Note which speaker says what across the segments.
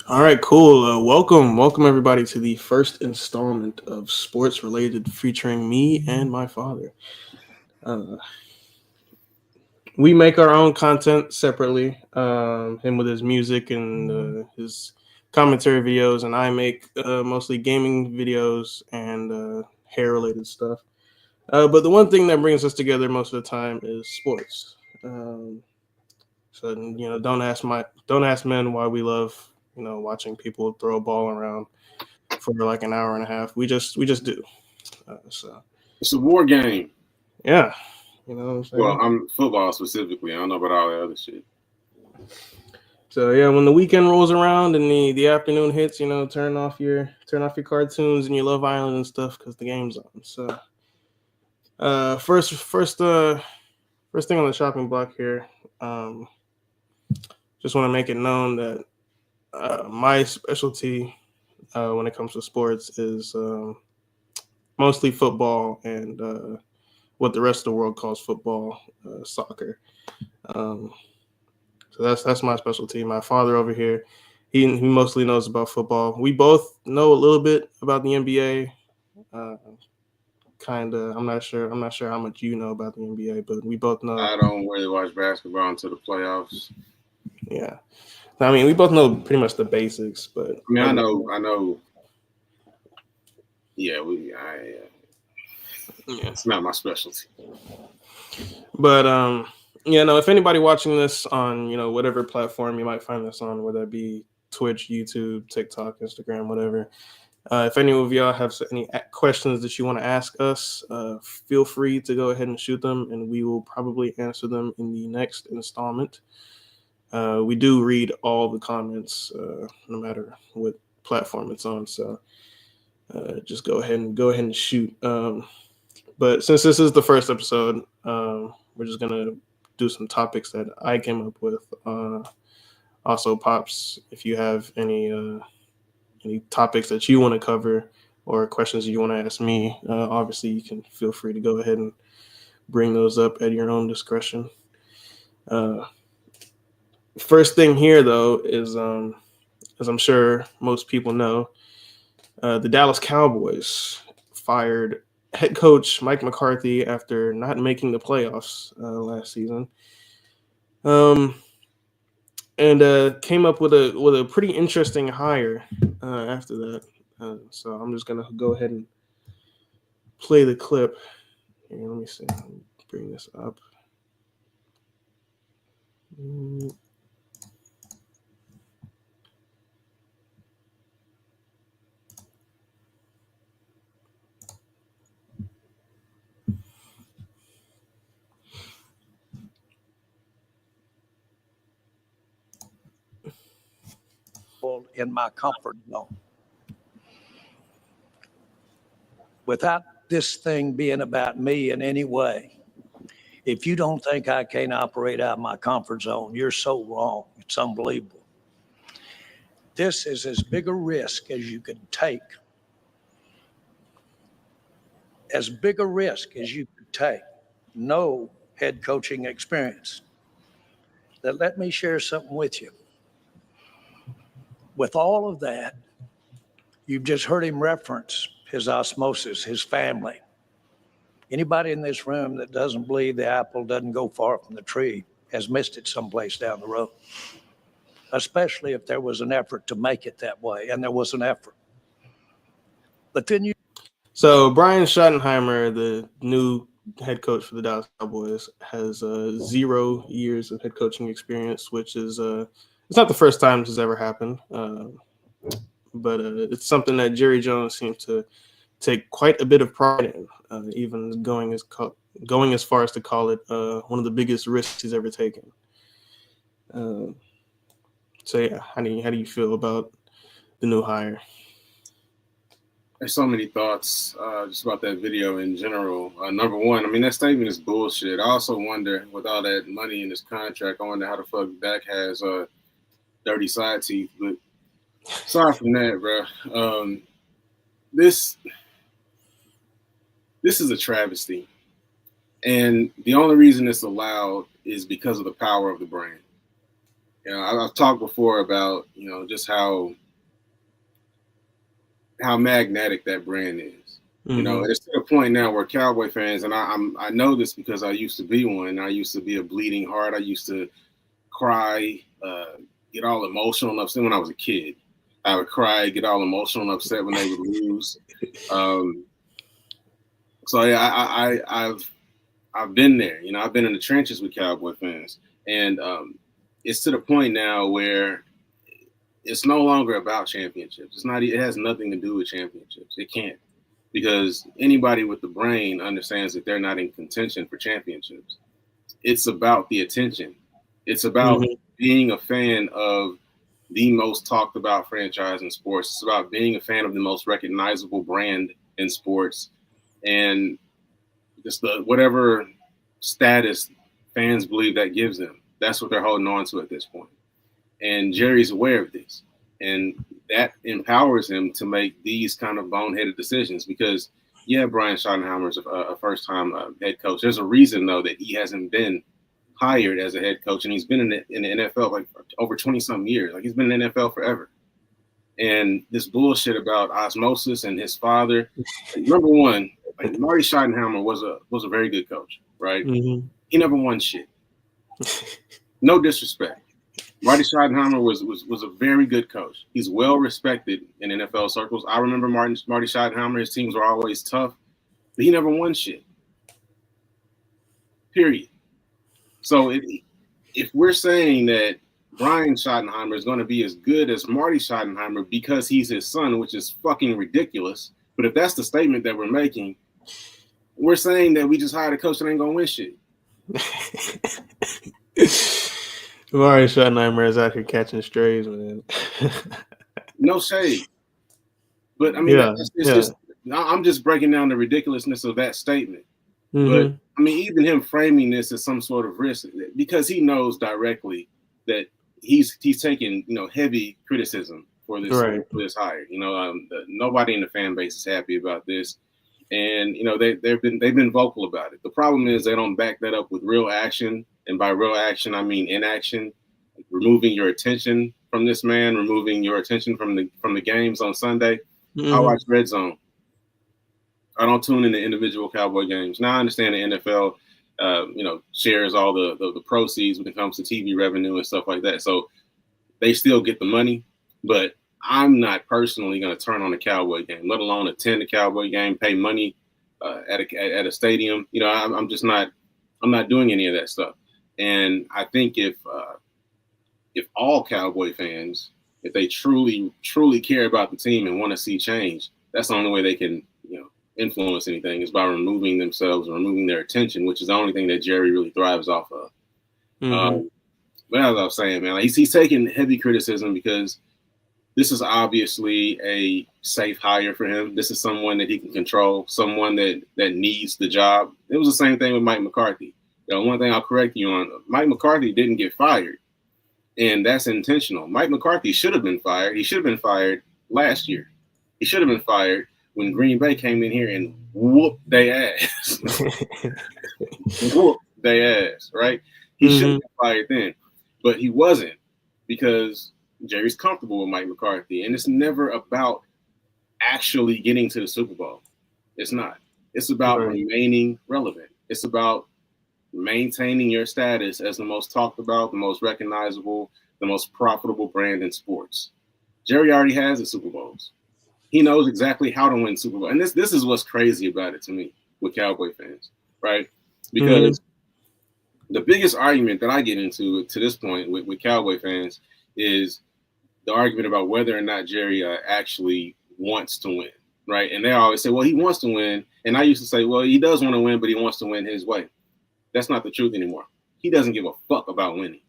Speaker 1: All right, cool. Welcome everybody to the first installment of Sports Related, featuring me and my father. Uh, we make our own content separately. Him with his music and his commentary videos, and I make mostly gaming videos and hair related stuff. But the one thing that brings us together most of the time is sports. So don't ask men why we love watching people throw a ball around for like an hour and a half. We just do. So
Speaker 2: It's a war game.
Speaker 1: yeah, you know what I'm
Speaker 2: Well,
Speaker 1: saying.
Speaker 2: I'm football specifically. I don't know about all the other shit.
Speaker 1: So yeah, when the weekend rolls around and the afternoon hits, turn off your cartoons and your Love Island and stuff because the game's on. So uh, first first uh first thing on the shopping block here. Um, just want to make it known that my specialty when it comes to sports is mostly football and what the rest of the world calls football, soccer. Um, so that's my specialty. My father over here, he mostly knows about football. We both know a little bit about the NBA. Uh, kind of. I'm not sure how much you know about the NBA, but we both know.
Speaker 2: I don't really watch basketball until the playoffs.
Speaker 1: Yeah. I mean, we both know pretty much the basics, but
Speaker 2: I mean, I
Speaker 1: other than
Speaker 2: know,
Speaker 1: that,
Speaker 2: I know. Yeah,
Speaker 1: yeah.
Speaker 2: it's not my specialty.
Speaker 1: But yeah, no. If anybody watching this on whatever platform you might find this on, whether it be Twitch, YouTube, TikTok, Instagram, whatever. If any of y'all have any questions that you want to ask us, feel free to go ahead and shoot them, and we will probably answer them in the next installment. We do read all the comments, no matter what platform it's on. So just go ahead and shoot. But since this is the first episode, we're just gonna do some topics that I came up with. Also, pops, if you have any topics that you want to cover or questions you want to ask me, obviously you can feel free to go ahead and bring those up at your own discretion. Uh, First thing here, though, is as I'm sure most people know, the Dallas Cowboys fired head coach Mike McCarthy after not making the playoffs last season. Um, and came up with a pretty interesting hire after that. So I'm just gonna go ahead and play the clip. Here, let me see. Let me bring this up. Mm,
Speaker 3: in my comfort zone without this thing being about me in any way. If you don't think I can't operate out of my comfort zone, you're so wrong. It's unbelievable. This is as big a risk as you could take, as big a risk as you could take. No head coaching experience. Now, let me share something with you. With all of that, you've just heard him reference his osmosis, his family. Anybody in this room that doesn't believe the apple doesn't go far from the tree has missed it someplace down the road, especially if there was an effort to make it that way, and there was an effort. But then you
Speaker 1: So Brian Schottenheimer, the new head coach for the Dallas Cowboys, has 0 years of head coaching experience, which is it's not the first time this has ever happened, but it's something that Jerry Jones seems to take quite a bit of pride in, even going as far as to call it one of the biggest risks he's ever taken. Uh, so yeah, how do you feel about the new hire?
Speaker 2: There's so many thoughts just about that video in general. Number one, I mean that statement is bullshit. I also wonder, with all that money in his contract, I wonder how the fuck Dak has dirty side teeth. But aside from that, bro, this this is a travesty, and the only reason it's allowed is because of the power of the brand. You know, I've talked before about, you know, just how magnetic that brand is. You know, it's to the point now where Cowboy fans, and I know this because I used to be one. I used to be a bleeding heart. I used to cry, get all emotional and upset when I was a kid. I would cry, get all emotional and upset when they would lose. So yeah, I've been there. You know, I've been in the trenches with Cowboy fans, and it's to the point now where it's no longer about championships. It's not. It has nothing to do with championships. It can't, because anybody with the brain understands that they're not in contention for championships. It's about the attention. It's about being a fan of the most talked about franchise in sports. It's about being a fan of the most recognizable brand in sports, and just the whatever status fans believe that gives them. That's what they're holding on to at this point. And Jerry's aware of this, and that empowers him to make these kind of boneheaded decisions. Because yeah, Brian Schottenheimer is a first-time head coach. There's a reason though that he hasn't been hired as a head coach, and he's been in the NFL like over 20-some years. Like, he's been in the NFL forever. And this bullshit about osmosis and his father. Number one, like, Marty Schottenheimer was a very good coach, right? He never won shit. No disrespect. Marty Schottenheimer was a very good coach. He's well respected in NFL circles. I remember Marty Schottenheimer. His teams were always tough, but he never won shit. Period. So if we're saying that Brian Schottenheimer is going to be as good as Marty Schottenheimer because he's his son, which is fucking ridiculous. But if that's the statement that we're making, we're saying that we just hired a coach that ain't going to win shit.
Speaker 1: Marty Schottenheimer is out here catching strays, man.
Speaker 2: No shade. But I mean, just I'm just breaking down the ridiculousness of that statement. But I mean, even him framing this as some sort of risk, because he knows directly that he's taking, you know, heavy criticism for this for this hire. You know, nobody in the fan base is happy about this, and you know they've been vocal about it. The problem is they don't back that up with real action, and by real action I mean inaction, like removing your attention from this man, removing your attention from the games on Sunday. I watch Red Zone. I don't tune into individual Cowboy games. Now I understand the NFL, you know, shares all the proceeds when it comes to TV revenue and stuff like that. So they still get the money, but I'm not personally going to turn on a Cowboy game, let alone attend a Cowboy game, pay money at a stadium. You know, I'm just not. I'm not doing any of that stuff. And I think if all Cowboy fans, if they truly care about the team and want to see change, that's the only way they can, you know, influence anything, is by removing themselves and removing their attention, which is the only thing that Jerry really thrives off of. But as I was saying, man, like, he's taking heavy criticism because this is obviously a safe hire for him. This is someone that he can control, someone that needs the job. It was the same thing with Mike McCarthy. You know, one thing I'll correct you on: Mike McCarthy didn't get fired, and that's intentional. Mike McCarthy should have been fired. He should have been fired last year. He should have been fired when Green Bay came in here and whooped their ass. Whooped their ass, right? He should have been fired then. But he wasn't, because Jerry's comfortable with Mike McCarthy. And it's never about actually getting to the Super Bowl. It's not. It's about remaining relevant. It's about maintaining your status as the most talked about, the most recognizable, the most profitable brand in sports. Jerry already has the Super Bowls. He knows exactly how to win Super Bowl. And this is what's crazy about it to me with Cowboy fans, right? Because the biggest argument that I get into to this point with Cowboy fans is the argument about whether or not Jerry actually wants to win, right? And they always say, well, he wants to win. And I used to say, well, he does want to win, but he wants to win his way. That's not the truth anymore. He doesn't give a fuck about winning.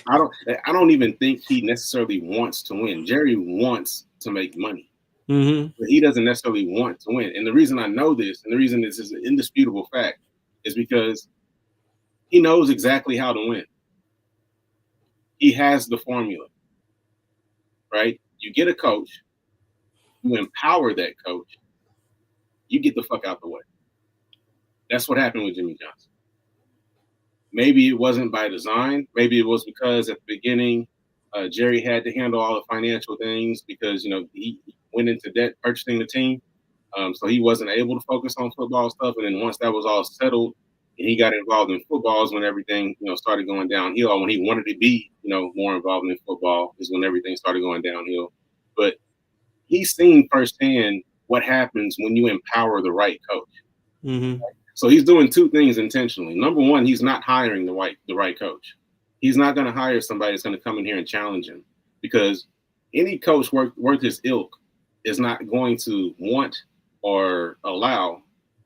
Speaker 2: I don't even think he necessarily wants to win. Jerry wants to make money. But he doesn't necessarily want to win. And the reason I know this, and the reason this is an indisputable fact, is because he knows exactly how to win. He has the formula, right? You get a coach, you empower that coach, you get the fuck out the way. That's what happened with Jimmy Johnson. Maybe it wasn't by design. Maybe it was because at the beginning Jerry had to handle all the financial things because, he went into debt purchasing the team. So he wasn't able to focus on football stuff. And then once that was all settled and he got involved in football is when everything, started going downhill. When he wanted to be, more involved in football is when everything started going downhill. But he's seen firsthand what happens when you empower the right coach.
Speaker 1: Mm-hmm.
Speaker 2: So he's doing two things intentionally. Number one, he's not hiring the right coach. He's not going to hire somebody that's going to come in here and challenge him, because any coach worth his ilk is not going to want or allow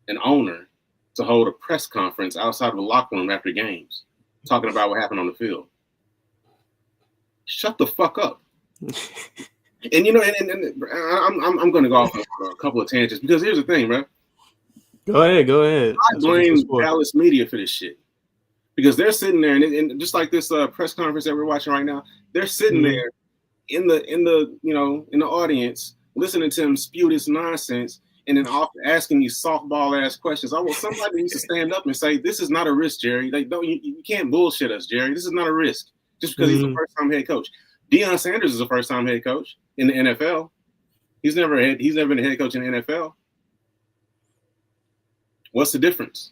Speaker 2: an owner to hold a press conference outside of the locker room after games, talking about what happened on the field. Shut the fuck up. And I'm going to go off on a couple of tangents, because here's the thing, bro.
Speaker 1: Go ahead.
Speaker 2: I blame Dallas media for this shit, because they're sitting there and just like this press conference that we're watching right now, they're sitting there in the audience listening to him spew this nonsense, and then asking these softball ass questions. I want somebody needs to stand up and say, "This is not a risk, Jerry. Like, you can't bullshit us, Jerry. This is not a risk just because he's a first time head coach." Deion Sanders is a first time head coach in the NFL. He's never been a head coach in the NFL. What's the difference?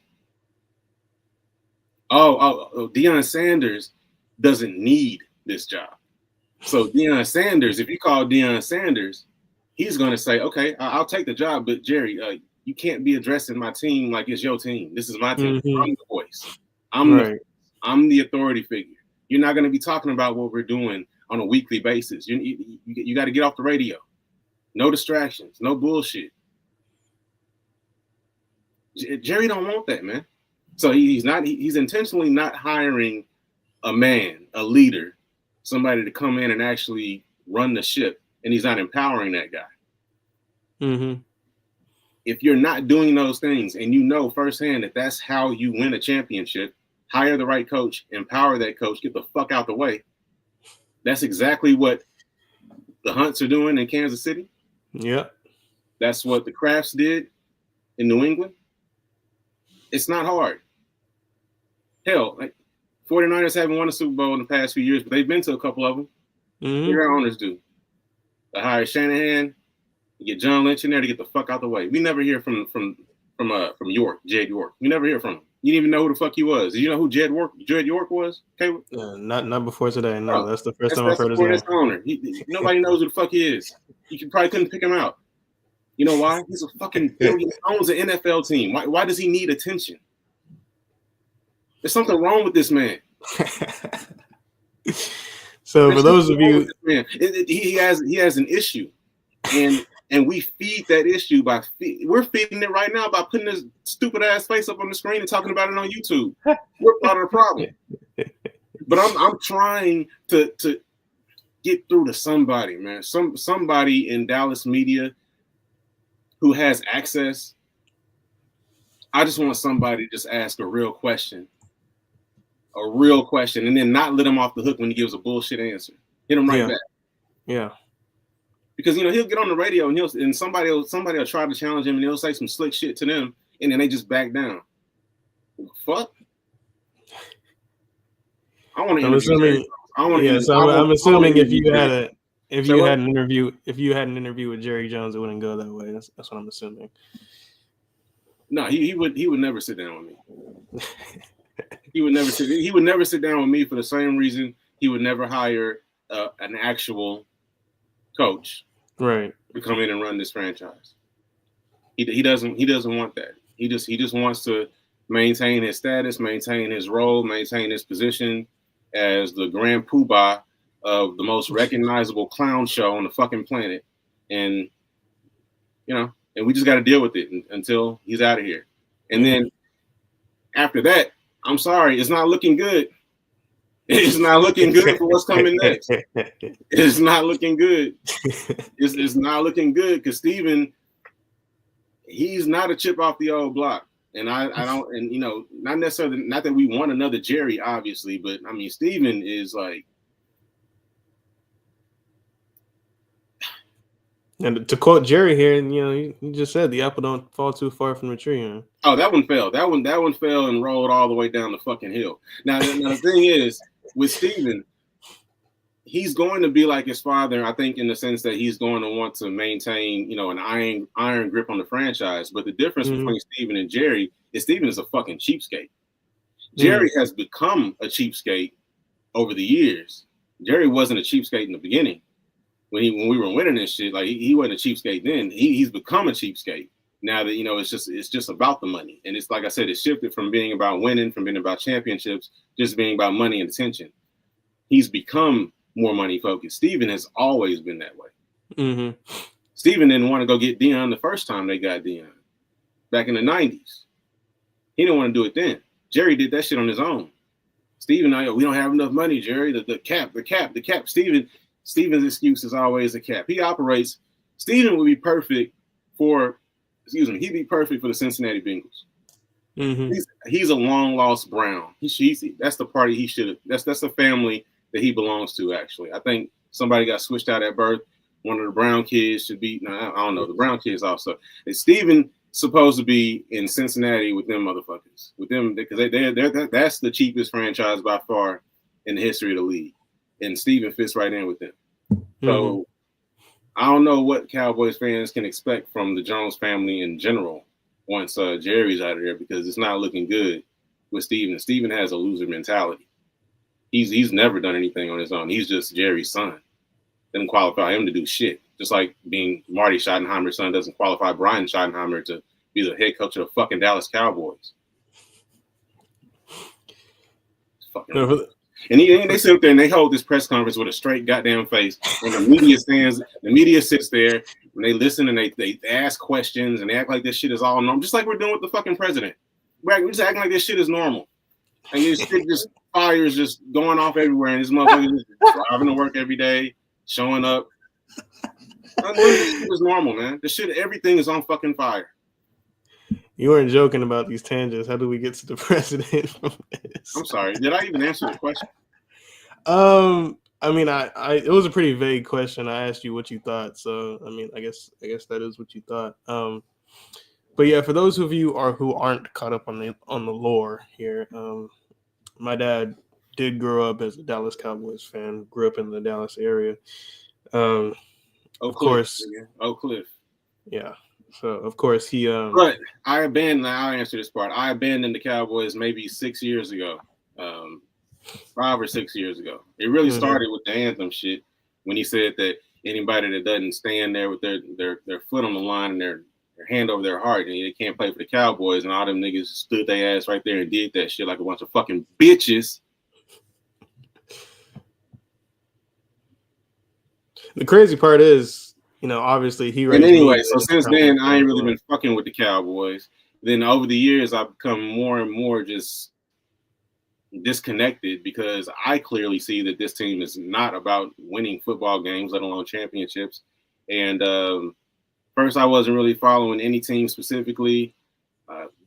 Speaker 2: Oh, Deion Sanders doesn't need this job. So Deion Sanders, if you call Deion Sanders, he's going to say, okay, I'll take the job, but Jerry, you can't be addressing my team like it's your team. This is my team.
Speaker 1: Mm-hmm.
Speaker 2: I'm the voice. I'm the authority figure. You're not going to be talking about what we're doing on a weekly basis. You got to get off the radio. No distractions, no bullshit. Jerry don't want that, man. So he's intentionally not hiring a man, a leader, somebody to come in and actually run the ship, and he's not empowering that guy.
Speaker 1: Mm-hmm.
Speaker 2: If you're not doing those things and you know firsthand that that's how you win a championship, hire the right coach, empower that coach, get the fuck out the way. That's exactly what the Hunts are doing in Kansas City.
Speaker 1: Yep.
Speaker 2: That's what the Crafts did in New England. It's not hard. Hell, 49ers haven't won a Super Bowl in the past few years, but they've been to a couple of them.
Speaker 1: Mm-hmm.
Speaker 2: Their owners do. They hire Shanahan, you get John Lynch in there to get the fuck out the way. We never hear from York, Jed York. We never hear from him. You didn't even know who the fuck he was. Did you know who Jed York was? Okay.
Speaker 1: Not before today. No, that's the first time I've heard his name.
Speaker 2: Owner. Nobody knows who the fuck he is. You probably couldn't pick him out. You know why? He's a fucking billion. He owns an NFL team. Why does he need attention? There's something wrong with this man.
Speaker 1: So for those of you,
Speaker 2: he has an issue, and we feed that issue we're feeding it right now by putting this stupid ass face up on the screen and talking about it on YouTube. We're part of the problem. But I'm trying to get through to somebody, man. Somebody in Dallas media who has access. I just want somebody to just ask a real question, and then not let him off the hook when he gives a bullshit answer. Hit him right back. Yeah. Because he'll get on the radio and somebody will try to challenge him and he'll say some slick shit to them and then they just back down. Fuck. I want to. I'm assuming
Speaker 1: if you had an interview with Jerry Jones, it wouldn't go that way. That's what I'm assuming.
Speaker 2: No, he would never sit down with me. He would never sit down with me for the same reason he would never hire an actual coach,
Speaker 1: right,
Speaker 2: to come in and run this franchise. He doesn't want that. He just wants to maintain his status, maintain his role, maintain his position as the grand poobah of the most recognizable clown show on the fucking planet. And and we just got to deal with it until he's out of here. And then after that, I'm sorry, it's not looking good. It's not looking good for what's coming next. It's not looking good. It's not looking good because Steven, he's not a chip off the old block. And I don't, and not necessarily, not that we want another Jerry, obviously, but I mean, Steven is like.
Speaker 1: And to quote Jerry here, you just said the apple don't fall too far from the tree. Man.
Speaker 2: Oh, that one fell. That one fell and rolled all the way down the fucking hill. Now the thing is, with Steven, he's going to be like his father, I think, in the sense that he's going to want to maintain, an iron grip on the franchise. But the difference between Steven and Jerry is Steven is a fucking cheapskate. Jerry has become a cheapskate over the years. Jerry wasn't a cheapskate in the beginning. When we were winning this shit, like he wasn't a cheapskate then. He's become a cheapskate now that it's just about the money. And it's like I said, it shifted from being about winning, from being about championships, just being about money and attention. He's become more money focused. Steven has always been that way.
Speaker 1: Mm-hmm.
Speaker 2: Steven didn't want to go get Deion the first time they got Deion back in the 90s. He didn't want to do it then. Jerry did that shit on his own. Steven, we don't have enough money, Jerry. The cap. Steven's excuse is always the cap. He operates. Steven would be perfect for, he'd be perfect for the Cincinnati Bengals.
Speaker 1: Mm-hmm.
Speaker 2: He's a long lost Brown. That's the party he should have. That's the family that he belongs to. Actually, I think somebody got switched out at birth. One of the Brown kids should be. No, I don't know. The Brown kids also. And Steven supposed to be in Cincinnati with them motherfuckers. With them because that's the cheapest franchise by far in the history of the league. And Steven fits right in with them. Mm-hmm. So I don't know what Cowboys fans can expect from the Jones family in general once Jerry's out of there, because it's not looking good with Steven. Steven has a loser mentality. He's never done anything on his own. He's just Jerry's son. Doesn't qualify him to do shit. Just like being Marty Schottenheimer's son doesn't qualify Brian Schottenheimer to be the head coach of the fucking Dallas Cowboys. Fucking and they sit up there and they hold this press conference with a straight goddamn face. And the media sits there and they listen and they ask questions and they act like this shit is all normal. Just like we're doing with the fucking president. We're just acting like this shit is normal. And just fires just going off everywhere, and this motherfucker just driving to work every day, showing up. This shit is normal, man. Everything is on fucking fire.
Speaker 1: You weren't joking about these tangents. How do we get to the president from this?
Speaker 2: I'm sorry. Did I even answer the question?
Speaker 1: I mean, I it was a pretty vague question. I asked you what you thought, so I mean, I guess that is what you thought. But yeah, for those of you who aren't caught up on the lore here, my dad did grow up as a Dallas Cowboys fan. Grew up in the Dallas area. Of course,
Speaker 2: Oak Cliff.
Speaker 1: Yeah. So of course he.
Speaker 2: But I'll answer this part. I abandoned the Cowboys maybe 6 years ago, 5 or 6 years ago. It really started with the anthem shit when he said that anybody that doesn't stand there with their foot on the line and their hand over their heart and they can't play for the Cowboys, and all them niggas stood their ass right there and did that shit like a bunch of fucking bitches.
Speaker 1: The crazy part is, obviously he.
Speaker 2: And anyway, so since then I ain't really been fucking with the Cowboys. Then over the years I've become more and more just disconnected, because I clearly see that this team is not about winning football games, let alone championships. And first I wasn't really following any team specifically.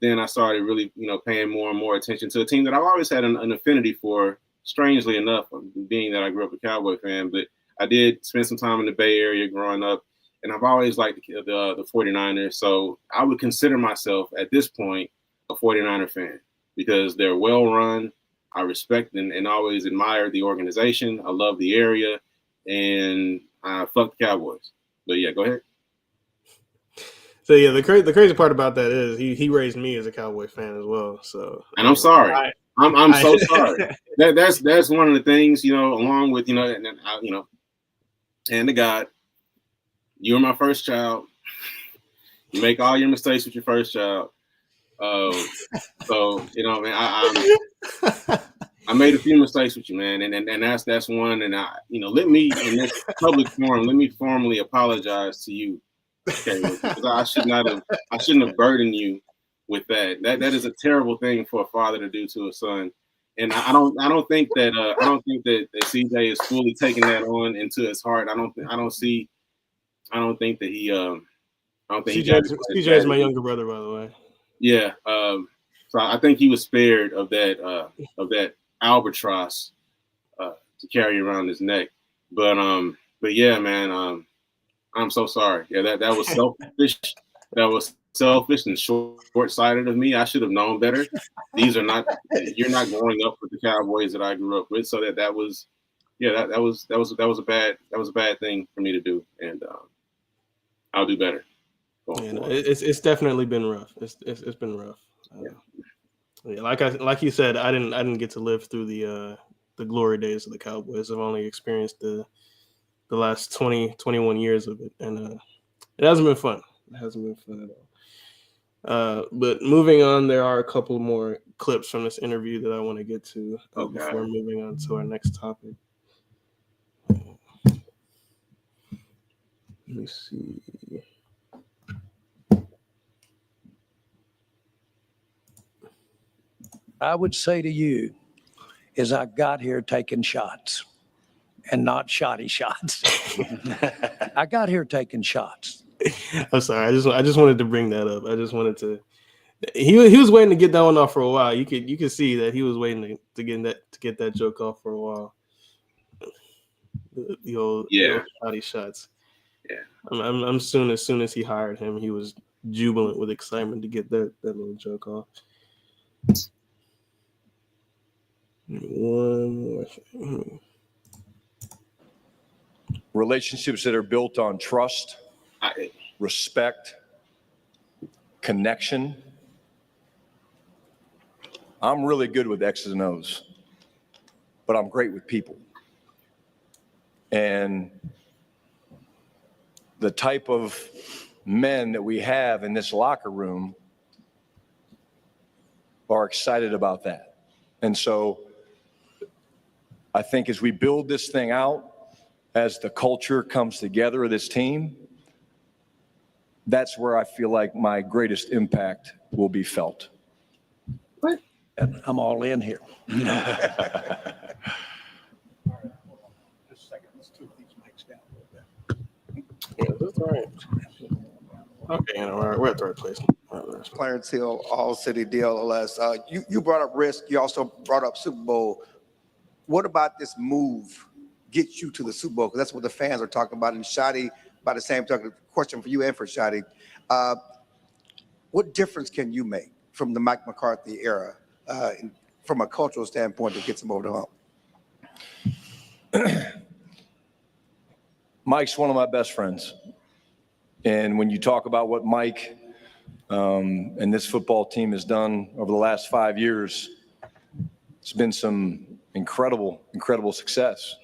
Speaker 2: Then I started really, paying more and more attention to a team that I've always had an affinity for, strangely enough, being that I grew up a Cowboy fan. But I did spend some time in the Bay Area growing up, and I've always liked the 49ers. So I would consider myself at this point a 49er fan, because they're well run. I respect and always admire the organization. I love the area, and I fuck the Cowboys. But yeah, go ahead.
Speaker 1: So yeah, the crazy part about that is he raised me as a Cowboy fan as well. So,
Speaker 2: and I'm sorry. I'm so sorry. That's one of the things, along with and to God, you were my first child. You make all your mistakes with your first child. So man, I made a few mistakes with you, man, and that's one. And let me in this public forum, let me formally apologize to you. Okay, because I shouldn't have burdened you with that. That is a terrible thing for a father to do to a son. And I don't think that CJ is fully taking that on into his heart. I don't think that he
Speaker 1: CJ is my younger brother, by the way.
Speaker 2: Yeah. So I think he was spared of that albatross to carry around his neck. But yeah, man, I'm so sorry. Yeah, that was selfish. That was selfish and short-sighted of me. I should have known better. You're not growing up with the Cowboys that I grew up with, so that was yeah, that was a bad thing for me to do, and I'll do better.
Speaker 1: You know, it's definitely been rough. It's been rough. Yeah, like you said, I didn't get to live through the glory days of the Cowboys. I've only experienced the last 21 years of it, and it hasn't been fun. It hasn't been fun at all. But moving on, there are a couple more clips from this interview that I want to get to before moving on to our next topic. Let me see.
Speaker 3: I would say to you is I got here taking shots and not shoddy shots. I got here taking shots.
Speaker 1: I'm sorry. I just wanted to bring that up. I just wanted to. He was waiting to get that one off for a while. You could see that he was waiting to get that joke off for a while. The old shoddy shots.
Speaker 2: Yeah.
Speaker 1: I'm as soon as he hired him, he was jubilant with excitement to get that little joke off. One more thing.
Speaker 4: Relationships that are built on trust, respect, connection. I'm really good with X's and O's, but I'm great with people. And the type of men that we have in this locker room are excited about that. And so I think as we build this thing out, as the culture comes together of this team, that's where I feel like my greatest impact will be felt.
Speaker 3: What? And I'm all in here.
Speaker 1: Yeah, that's all right. Okay, we're at the right place.
Speaker 5: Clarence Hill, All City DLS. You brought up risk. You also brought up Super Bowl. What about this move gets you to the Super Bowl? Because that's what the fans are talking about. And Shadi, by the same token, question for you and for Shadi. What difference can you make from the Mike McCarthy era from a cultural standpoint that gets him over the hump?
Speaker 4: Mike's one of my best friends. And when you talk about what Mike and this football team has done over the last 5 years, it's been some incredible success.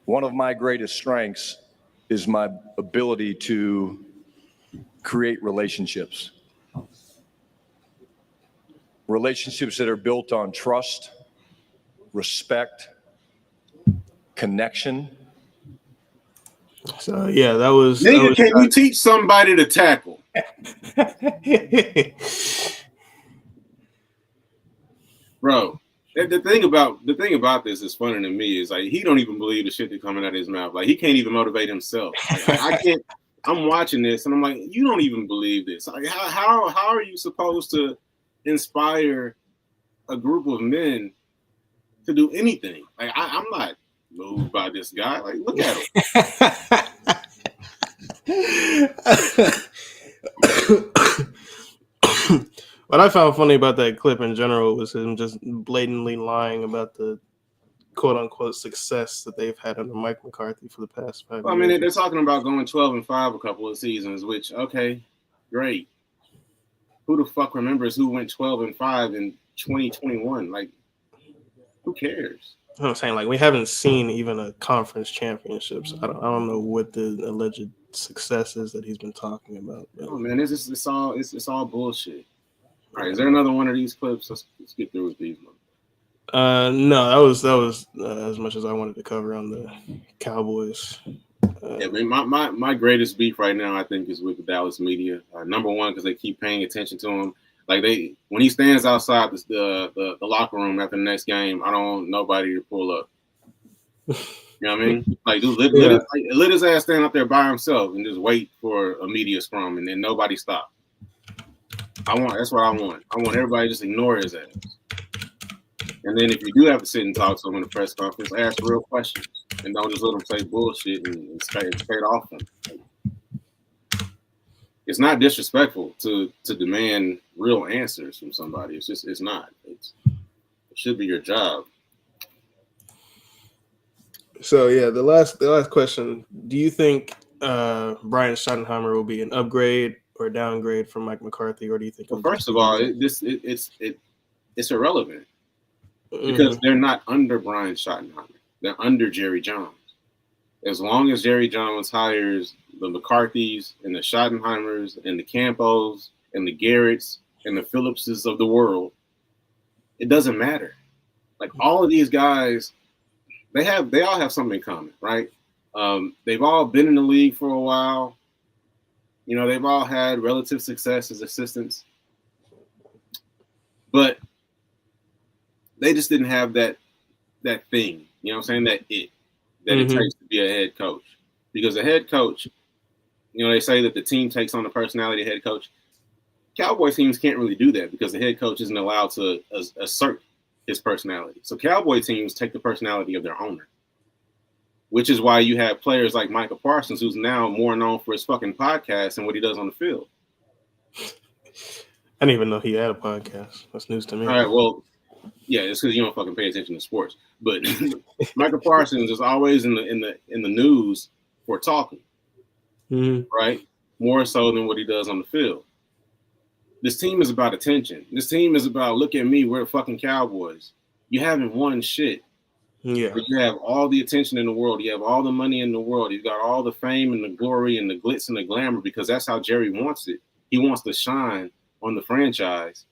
Speaker 4: One of my greatest strengths is my ability to create relationships. Relationships that are built on trust, respect, connection.
Speaker 1: So yeah, that was.
Speaker 2: Nigga, can you teach somebody to tackle? Bro, the thing about this is funny to me is like he don't even believe the shit that's coming out of his mouth. Like he can't even motivate himself. Like, I can't. I'm watching this and I'm like, you don't even believe this. Like how are you supposed to inspire a group of men to do anything? Like I'm not moved by this guy. Like look at
Speaker 1: him. What I found funny about that clip in general was him just blatantly lying about the quote unquote success that they've had under Mike McCarthy for the past 5 years.
Speaker 2: I mean, they're talking about going 12-5 a couple of seasons, which, okay, great. Who the fuck remembers who went 12-5 in 2021? Like, who cares?
Speaker 1: You know what I'm saying? Like, we haven't seen even a conference championships. I don't know what the alleged success is that he's been talking about. But.
Speaker 2: Oh man, it's all bullshit. All right, is there another one of these clips? Let's get through with these ones.
Speaker 1: No, that was as much as I wanted to cover on the Cowboys.
Speaker 2: Yeah, man, my greatest beef right now, I think, is with the Dallas media. Number one, because they keep paying attention to him. Like when he stands outside the locker room after the next game, I don't want nobody to pull up. You know what I mean? Like, dude, let his ass stand up there by himself and just wait for a media scrum, and then nobody stop. That's what I want. I want everybody to just ignore his ass. And then if you do have to sit and talk to him in a press conference, ask real questions and don't just let him say bullshit and straight off him. It's not disrespectful to demand real answers from somebody. It's not. It should be your job.
Speaker 1: So yeah, the last question: do you think Brian Schottenheimer will be an upgrade or a downgrade from Mike McCarthy, or do you think?
Speaker 2: Well, first of all, it's irrelevant because
Speaker 1: Mhm.
Speaker 2: they're not under Brian Schottenheimer. They're under Jerry Jones. As long as Jerry Jones hires the McCarthys and the Schottenheimers and the Campos and the Garretts and the Phillipses of the world, it doesn't matter. Like all of these guys, they all have something in common, right? They've all been in the league for a while. You know, they've all had relative success as assistants, but they just didn't have that thing. You know what I'm saying? That it takes to be a head coach. Because a head coach, you know, they say that the team takes on the personality of the head coach. Cowboy teams can't really do that because the head coach isn't allowed to assert his personality. So Cowboy teams take the personality of their owner, which is why you have players like Michael Parsons, who's now more known for his fucking podcast and what he does on the field.
Speaker 1: I didn't even know he had a podcast. That's news to me.
Speaker 2: All right, well, yeah, it's because you don't fucking pay attention to sports. But Michael Parsons is always in the news for talking, right? More so than what he does on the field. This team is about attention. This team is about, look at me, we're fucking Cowboys. You haven't won shit.
Speaker 1: Yeah.
Speaker 2: But you have all the attention in the world. You have all the money in the world. You've got all the fame and the glory and the glitz and the glamour because that's how Jerry wants it. He wants to shine on the franchise.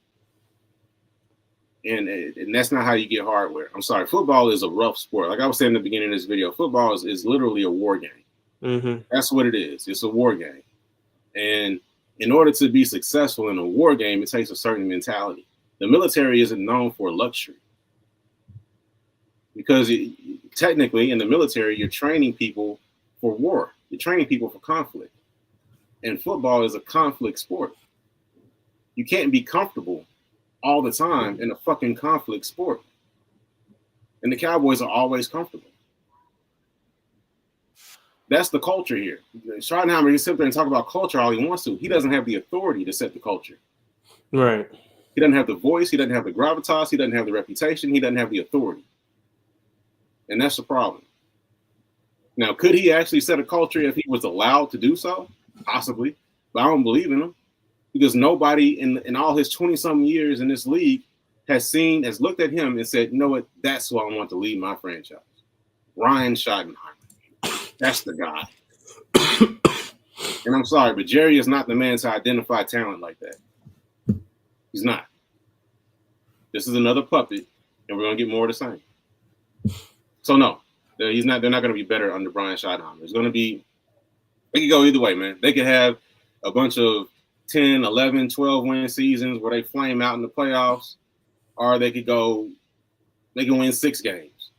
Speaker 2: And that's not how you get hardware. I'm sorry. Football is a rough sport. Like I was saying in the beginning of this video, football is literally a war game. That's what it is. It's a war game. And in order to be successful in a war game, it takes a certain mentality. The military isn't known for luxury because technically in the military, you're training people for war. You're training people for conflict. And football is a conflict sport. You can't be comfortable all the time in a fucking conflict sport. And the Cowboys are always comfortable. That's the culture here. Schottenheimer, he sit there and talk about culture all he wants to. He doesn't have the authority to set the culture.
Speaker 1: Right.
Speaker 2: He doesn't have the voice. He doesn't have the gravitas. He doesn't have the reputation. He doesn't have the authority. And that's the problem. Now, could he actually set a culture if he was allowed to do so? Possibly. But I don't believe in him. Because nobody in all his 20-something years in this league has looked at him and said, you know what, that's who I want to lead my franchise. Ryan Schottenheimer. That's the guy. And I'm sorry, but Jerry is not the man to identify talent like that. He's not. This is another puppet, and we're going to get more of the same. So, no, they're not going to be better under Brian Schottenheimer. It's going to be, they could go either way, man. They could have a bunch of 10, 11, 12 win seasons where they flame out in the playoffs, or they can win 6 games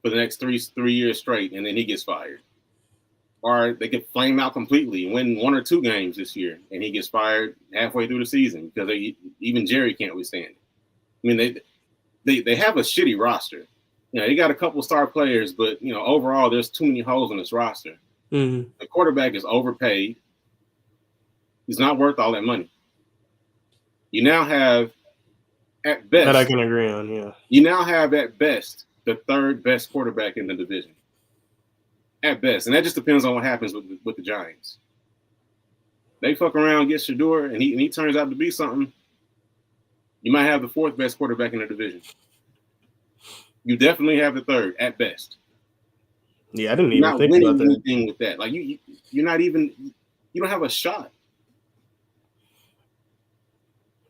Speaker 2: for the next three years straight, and then he gets fired. Or they could flame out completely and win 1 or 2 games this year, and he gets fired halfway through the season because even Jerry can't withstand it. I mean, they have a shitty roster. You know, they got a couple star players, but you know, overall, there's too many holes in this roster. The quarterback is overpaid. He's not worth all that money. You now have, at best,
Speaker 1: that I can agree on. Yeah.
Speaker 2: You now have at best the 3rd best quarterback in the division. At best, and that just depends on what happens with the Giants. They fuck around, get Shador, and he turns out to be something. You might have the 4th best quarterback in the division. You definitely have the 3rd at best.
Speaker 1: Yeah, I didn't even think about that.
Speaker 2: Anything with that. Like you're not even. You don't have a shot.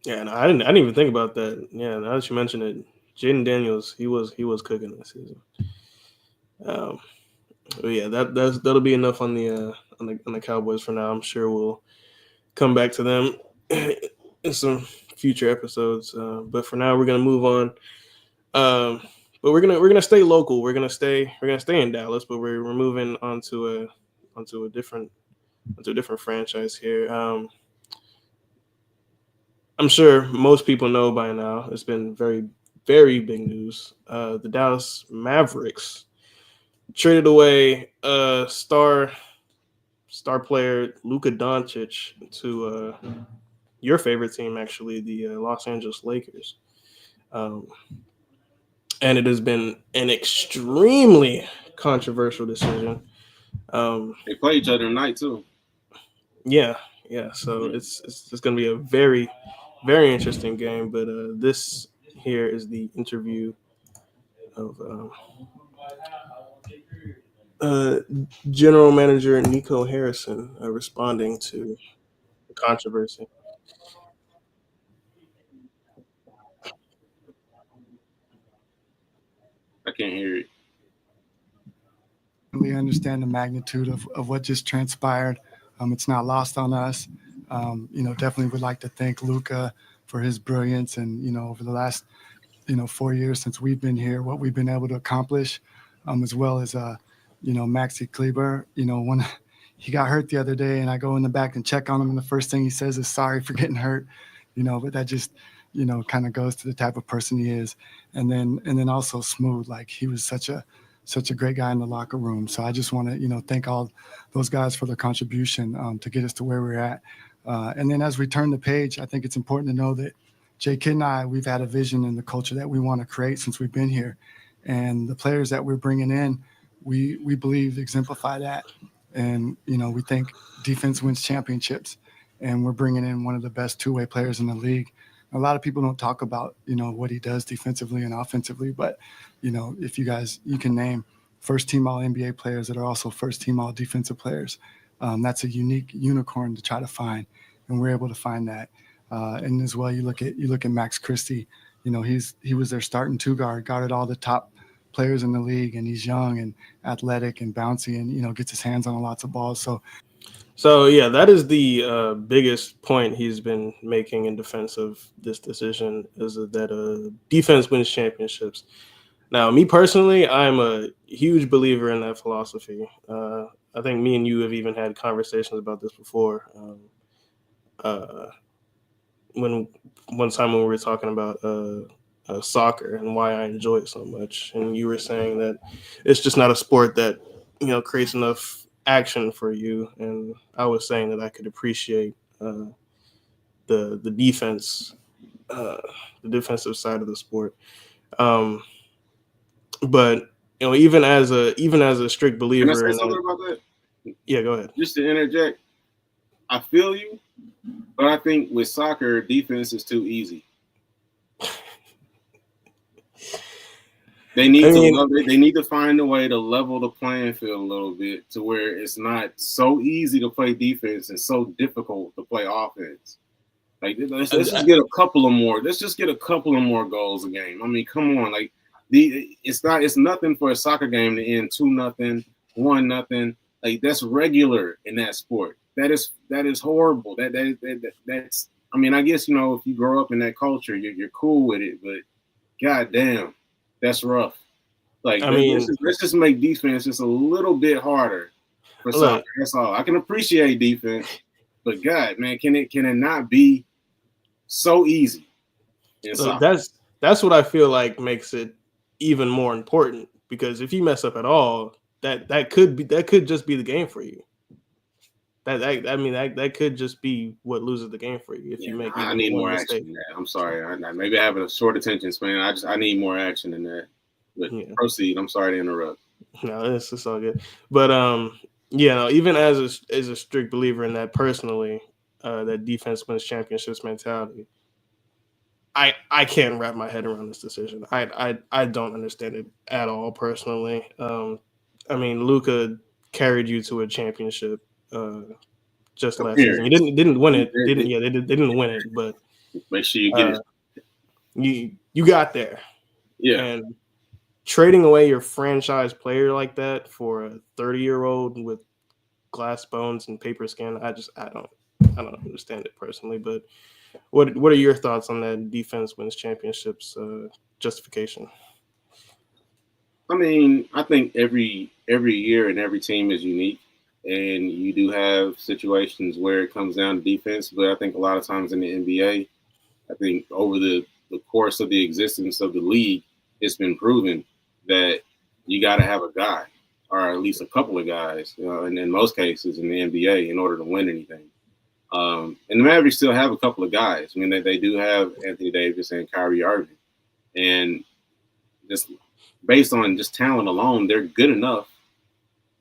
Speaker 1: Yeah, no, I didn't even think about that. Yeah, now that you mentioned it, Jaden Daniels, he was cooking this season. But yeah, that'll be enough on the Cowboys for now. I'm sure we'll come back to them in some future episodes. But for now, we're gonna move on. But we're gonna stay local. We're gonna stay in Dallas, but we're moving onto a different franchise here. I'm sure most people know by now. It's been very, very big news. The Dallas Mavericks traded away star player Luka Doncic to your favorite team, actually, the Los Angeles Lakers. And it has been an extremely controversial decision.
Speaker 2: They play each other tonight too.
Speaker 1: Yeah. So it's going to be a very, very interesting game. But this here is the interview of General Manager Nico Harrison responding to the controversy.
Speaker 2: I can't hear it.
Speaker 6: We understand the magnitude of what just transpired. It's not lost on us. Definitely would like to thank Luka for his brilliance and, over the last, 4 years since we've been here, what we've been able to accomplish, as well as, Maxi Kleber. When he got hurt the other day and I go in the back and check on him, and the first thing he says is sorry for getting hurt, but that just, kind of goes to the type of person he is. And then also Smooth, like he was such a great guy in the locker room. So I just want to, thank all those guys for their contribution to get us to where we're at. And then as we turn the page, I think it's important to know that Jay Kidd and I, we've had a vision in the culture that we want to create since we've been here. And the players that we're bringing in, we believe exemplify that. And, we think defense wins championships. And we're bringing in one of the best two-way players in the league. A lot of people don't talk about, what he does defensively and offensively, but, if you can name first-team All-NBA players that are also first-team All-Defensive players, that's a unique unicorn to try to find, and we're able to find that. And as well, you look at Max Christie, he was their starting two-guard, guarded all the top players in the league, and he's young and athletic and bouncy and, gets his hands on lots of balls.
Speaker 1: So yeah, that is the biggest point he's been making in defense of this decision, is that defense wins championships. Now, me personally, I'm a huge believer in that philosophy. I think me and you have even had conversations about this before. When one time when we were talking about soccer and why I enjoy it so much, and you were saying that it's just not a sport that creates enough action for you, and I was saying that I could appreciate the defense, the defensive side of the sport. But even as a strict believer,
Speaker 2: Can I say something about that?
Speaker 1: Yeah, go ahead.
Speaker 2: Just to interject, I feel you, but I think with soccer, defense is too easy. They need to find a way to level the playing field a little bit to where it's not so easy to play defense and so difficult to play offense. Like let's just get a couple of more. Let's just get a couple of more goals a game. I mean, come on, like it's nothing for a soccer game to end 2-0, 1-0. Like that's regular in that sport. That is horrible. That's. I mean, I guess if you grow up in that culture, you're cool with it, but goddamn. That's rough. Like, let's just make defense just a little bit harder for soccer. That's all. I can appreciate defense, but God, man, can it not be so easy?
Speaker 1: So that's what I feel like makes it even more important, because if you mess up at all, that could just be the game for you. That could just be what loses the game for you if you make.
Speaker 2: I need more action than that. I'm sorry. Maybe I have a short attention span. I need more action than that. But proceed. I'm sorry to interrupt.
Speaker 1: No, it's all good. But even as a strict believer in that personally, that defense wins championships mentality, I can't wrap my head around this decision. I don't understand it at all personally. Luka carried you to a championship. Just last season, you didn't win it. They didn't win it, but
Speaker 2: make sure you get
Speaker 1: it. You got there.
Speaker 2: Yeah.
Speaker 1: And trading away your franchise player like that for a 30-year-old with glass bones and paper skin, I don't understand it personally. But what are your thoughts on that defense wins championships justification?
Speaker 2: I mean, I think every year and every team is unique. And you do have situations where it comes down to defense, but I think a lot of times in the NBA, I think over the course of the existence of the league, it's been proven that you got to have a guy, or at least a couple of guys, and in most cases in the NBA, in order to win anything. And the Mavericks still have a couple of guys. I mean, they do have Anthony Davis and Kyrie Irving, and just based on just talent alone, they're good enough,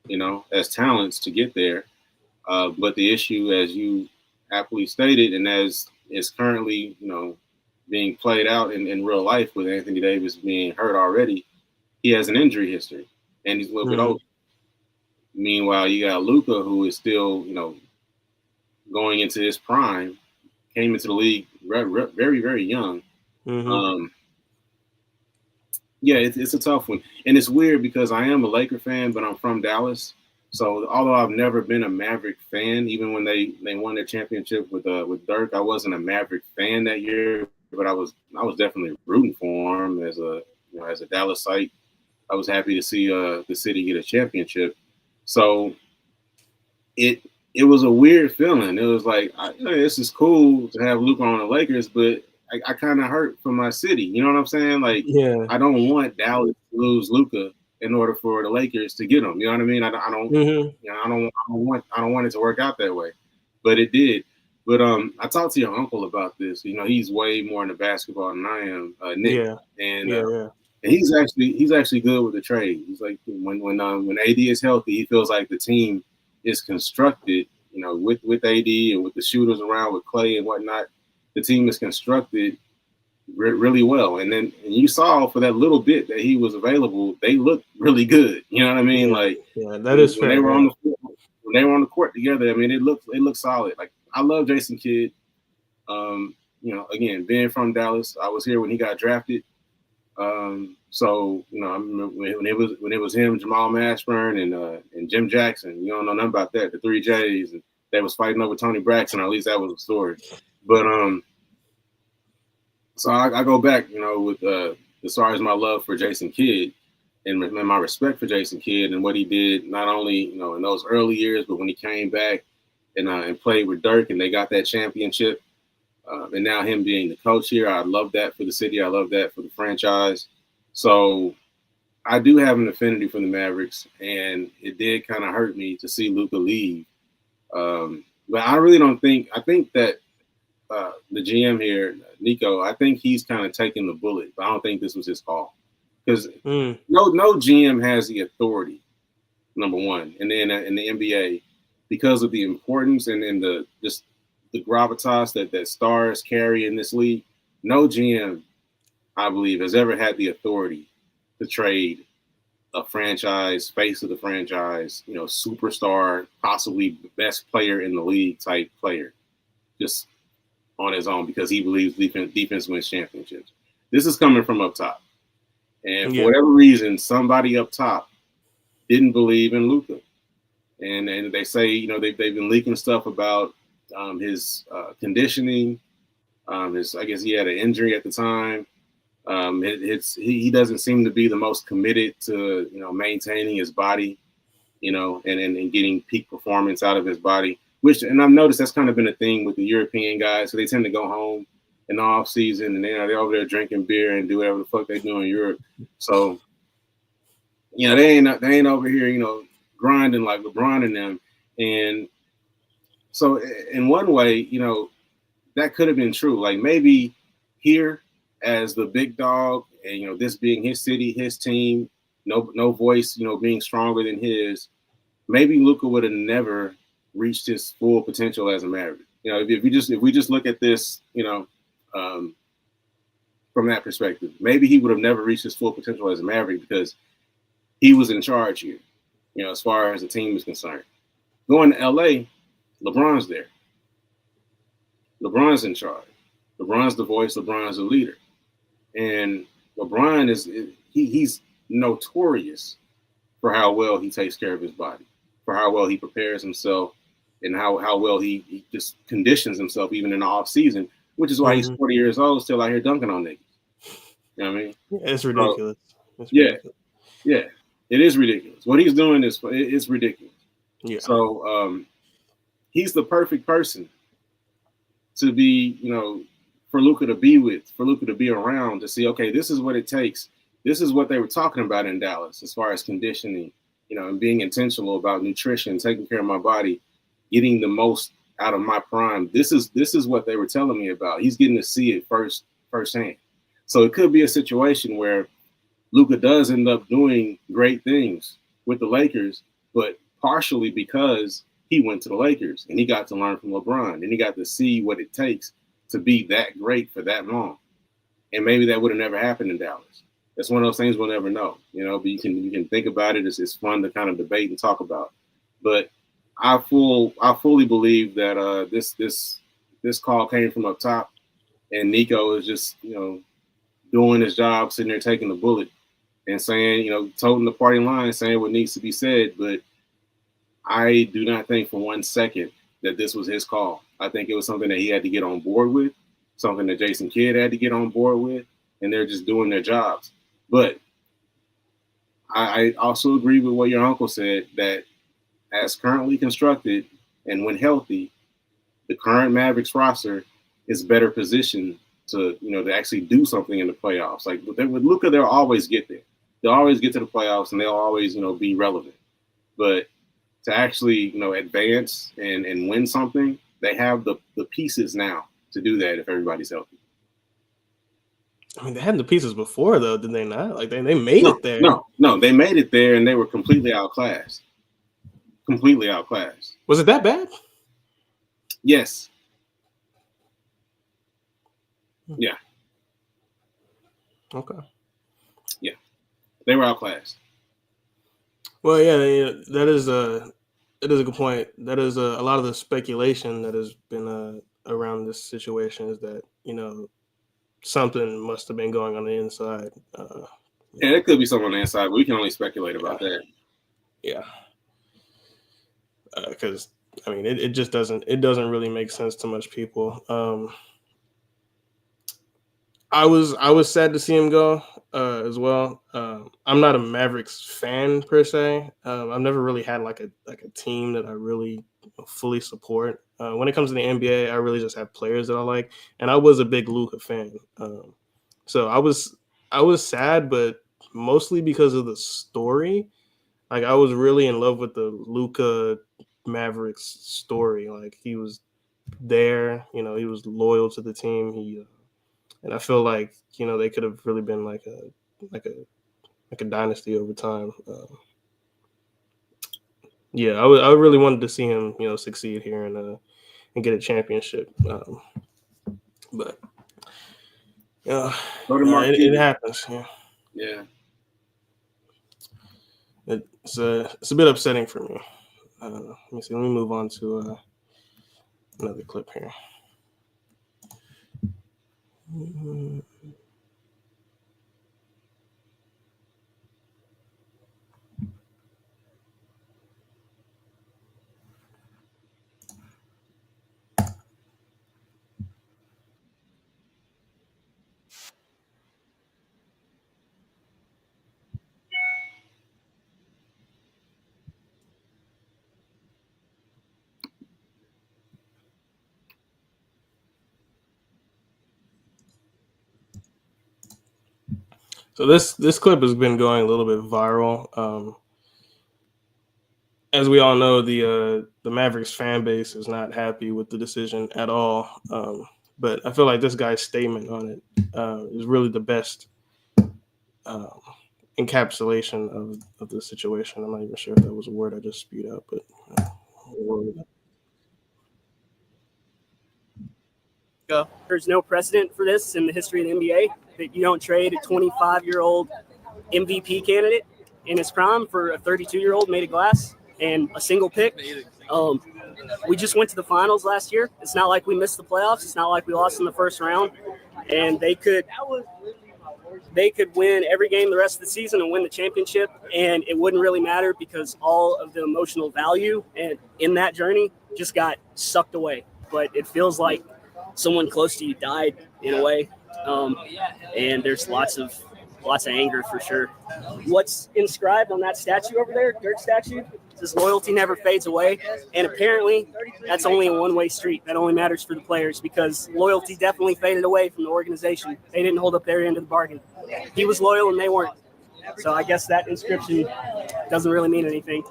Speaker 2: you know, as talents to get there. But the issue, as you aptly stated, and as is currently, you know, being played out in real life with Anthony Davis being hurt already, he has an injury history and he's a little bit older. Meanwhile, you got Luka, who is still, you know, going into his prime, came into the league very, very young. Yeah, it's a tough one. And it's weird because I am a Laker fan, but I'm from Dallas. So although I've never been a Maverick fan, even when they won their championship with Dirk, I wasn't a Maverick fan that year, but I was definitely rooting for him as a Dallasite. I was happy to see the city get a championship. So it was a weird feeling. It was like, this is cool to have Luka on the Lakers, but I kind of hurt for my city. You know what I'm saying? Like, I don't want Dallas to lose Luka in order for the Lakers to get him. You know what I mean? I don't want it to work out that way, but it did. But I talked to your uncle about this. You know, he's way more into basketball than I am, Nick. And he's actually good with the trade. He's like, when AD is healthy, he feels like the team is constructed, you know, with AD and with the shooters around, with Clay and whatnot. The team is constructed really well. And you saw for that little bit that he was available, they looked really good. You know what I mean?
Speaker 1: That is fair.
Speaker 2: When they were on the court together, I mean, it looked solid. Like, I love Jason Kidd. You know, again, being from Dallas, I was here when he got drafted. So, you know, I remember when it was him, Jamal Mashburn, and Jim Jackson. You don't know nothing about that. The 3 J's, and they was fighting over Tony Braxton. Or at least that was the story. But so I go back, you know, with as far as my love for Jason Kidd and my respect for Jason Kidd and what he did, not only, you know, in those early years, but when he came back and played with Dirk and they got that championship. And now him being the coach here, I love that for the city. I love that for the franchise. So I do have an affinity for the Mavericks, and it did kind of hurt me to see Luka leave. But I really don't think – I think that the GM here, Nico, I think he's kind of taking the bullet. But I don't think this was his call. Because no GM has the authority, number one, in the NBA because of the importance and the gravitas that stars carry in this league. No GM, I believe, has ever had the authority to trade a franchise, face of the franchise, you know, superstar, possibly best player in the league type player, just on his own because he believes defense wins championships. This is coming from up top. And for whatever reason, somebody up top didn't believe in Luka. And they say, you know, they've been leaking stuff about his conditioning. I guess he had an injury at the time. He doesn't seem to be the most committed to, you know, maintaining his body, you know, and getting peak performance out of his body. And I've noticed that's kind of been a thing with the European guys. So they tend to go home in the off season and they're over there drinking beer and do whatever the fuck they do in Europe. So, you know, they ain't over here, you know, grinding like LeBron and them. And so in one way, you know, that could have been true. Like maybe here as the big dog and, you know, this being his city, his team, no voice, you know, being stronger than his, maybe Luka would have never reached his full potential as a Maverick. You know, if we just look at this, you know, from that perspective, maybe he would have never reached his full potential as a Maverick because he was in charge here, you know, as far as the team is concerned. Going to LA, LeBron's there. LeBron's in charge. LeBron's the voice. LeBron's the leader. And LeBron he's notorious for how well he takes care of his body, for how well he prepares himself, and how well he just conditions himself even in the off season, which is why he's 40 years old, still out here dunking on niggas. You know what I mean?
Speaker 1: It's ridiculous.
Speaker 2: Yeah, it is ridiculous. What he's doing it's ridiculous.
Speaker 1: Yeah.
Speaker 2: So he's the perfect person to be, you know, for Luka to be with, for Luka to be around, to see, okay, this is what it takes. This is what they were talking about in Dallas as far as conditioning, you know, and being intentional about nutrition, taking care of my body, getting the most out of my prime. This is what they were telling me about. He's getting to see it firsthand. So it could be a situation where Luka does end up doing great things with the Lakers, but partially because he went to the Lakers and he got to learn from LeBron and he got to see what it takes to be that great for that long. And maybe that would have never happened in Dallas. It's one of those things we'll never know, but you can think about it. It's fun to kind of debate and talk about. But I fully believe that this call came from up top, and Nico is just doing his job, sitting there taking the bullet and saying, toting the party line, saying what needs to be said. But I do not think for 1 second that this was his call. I think it was something that he had to get on board with, something that Jason Kidd had to get on board with, and they're just doing their jobs. But I also agree with what your uncle said, that as currently constructed and when healthy, the current Mavericks roster is better positioned to actually do something in the playoffs. Like with Luka, they'll always get there. They'll always get to the playoffs and they'll always, be relevant. But to actually, advance and win something, they have the pieces now to do that if everybody's healthy.
Speaker 1: I mean, they had the pieces before, though, did they not? Like, they made it there.
Speaker 2: No, they made it there, and they were completely outclassed. Completely outclassed.
Speaker 1: Was it that bad?
Speaker 2: Yes. Yeah.
Speaker 1: Okay.
Speaker 2: Yeah. They were outclassed.
Speaker 1: Well, yeah, that is a good point. That is a lot of the speculation that has been around this situation is that, something must have been going on the inside.
Speaker 2: Yeah, it could be something on the inside, but we can only speculate about that.
Speaker 1: Yeah. Because it just doesn't really make sense to much people. I was sad to see him go as well. I'm not a Mavericks fan per se. I've never really had like a team that I really fully support. When it comes to the NBA, I really just have players that I like, and I was a big Luka fan. So I was sad, but mostly because of the story. Like I was really in love with the Luka Mavericks story. Like he was there, he was loyal to the team. And I feel like they could have really been like a dynasty over time. Yeah, I really wanted to see him succeed here and get a championship. But it happens. Yeah.
Speaker 2: Yeah.
Speaker 1: It's a bit upsetting for me. Let me see. Let me move on to another clip here. So this clip has been going a little bit viral. As we all know, the Mavericks fan base is not happy with the decision at all. But I feel like this guy's statement on it is really the best encapsulation of the situation. I'm not even sure if that was a word I just spewed out, but
Speaker 7: there's no precedent for this in the history of the NBA, that you don't trade a 25-year-old MVP candidate in his prime for a 32-year-old made of glass and a single pick. We just went to the finals last year. It's not like we missed the playoffs. It's not like we lost in the first round. And they could win every game the rest of the season and win the championship, and it wouldn't really matter because all of the emotional value and in that journey just got sucked away. But it feels like someone close to you died in a way, and there's lots of anger for sure. What's inscribed on that statue over there, dirt statue, says loyalty never fades away, and apparently that's only a one-way street. That only matters for the players because loyalty definitely faded away from the organization. They didn't hold up their end of the bargain. He was loyal and they weren't. So I guess that inscription doesn't really mean anything.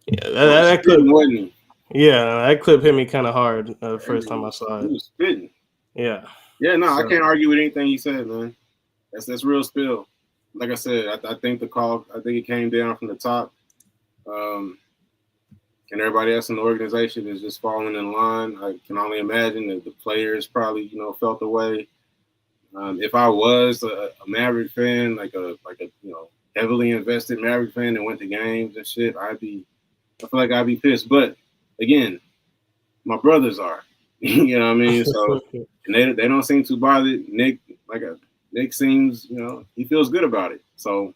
Speaker 1: Yeah, that clip wasn't he? Yeah, that clip hit me kind of hard the first time I saw it.
Speaker 2: He was spitting.
Speaker 1: Yeah.
Speaker 2: Yeah, no, I can't argue with anything you said, man. That's real spill. Like I said, I think it came down from the top. And everybody else in the organization is just falling in line. I can only imagine that the players probably, felt the way. If I was a Maverick fan, like a heavily invested Maverick fan and went to games and shit, I feel like I'd be pissed. But again, my brothers are, you know what I mean? So and they don't seem too bothered. Nick seems, he feels good about it. So,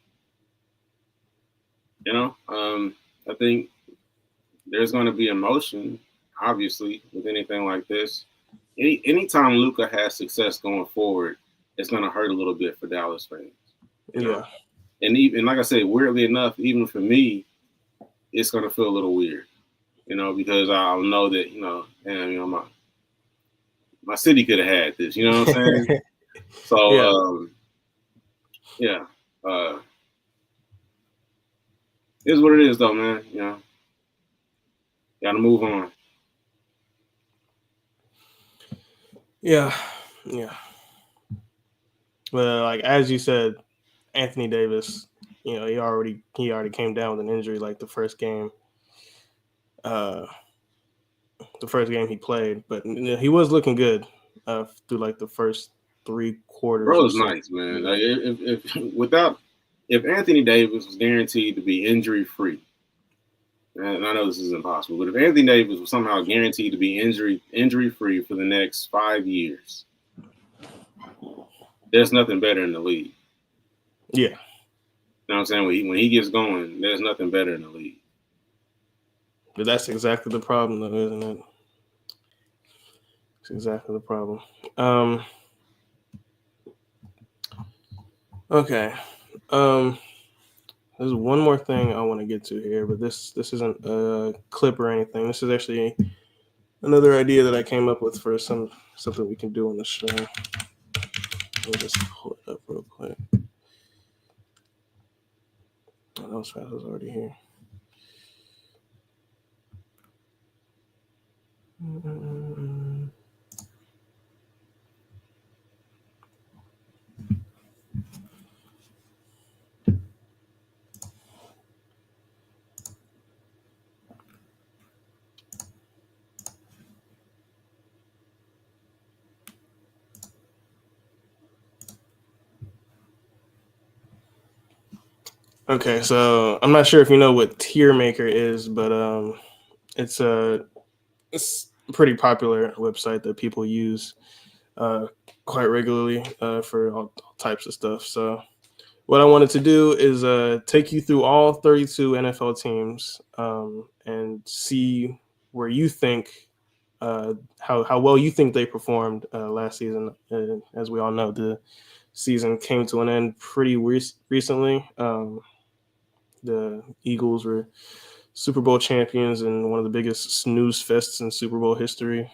Speaker 2: I think there's going to be emotion, obviously, with anything like this. Anytime Luka has success going forward, it's going to hurt a little bit for Dallas fans. You know? And like I said, weirdly enough, even for me, it's going to feel a little weird, because I'll know that, my city could have had this, you know what I'm saying? So, it's what it is, though, man. Got to move on.
Speaker 1: Yeah. Well, like as you said, Anthony Davis, he already came down with an injury like the first game. The first game he played, but he was looking good through like the first 3 quarters.
Speaker 2: Bro was nice, man. Like if Anthony Davis was guaranteed to be injury free, and I know this is impossible, but if Anthony Davis was somehow guaranteed to be injury free for the next 5 years, there's nothing better in the league.
Speaker 1: Yeah.
Speaker 2: You know what I'm saying? When he gets going, there's nothing better in the league.
Speaker 1: But that's exactly the problem, though, isn't it? It's exactly the problem. Okay. There's one more thing I want to get to here, but this isn't a clip or anything. This is actually another idea that I came up with for something we can do on the show. Let me just pull it up real quick. Oh, that was already here. Okay, so I'm not sure if you know what Tier Maker is, but it's a pretty popular website that people use quite regularly for all types of stuff. So what I wanted to do is take you through all 32 NFL teams and see where you think how well you think they performed last season. As we all know, the season came to an end pretty recently. The Eagles were Super Bowl champions and one of the biggest snooze fests in Super Bowl history.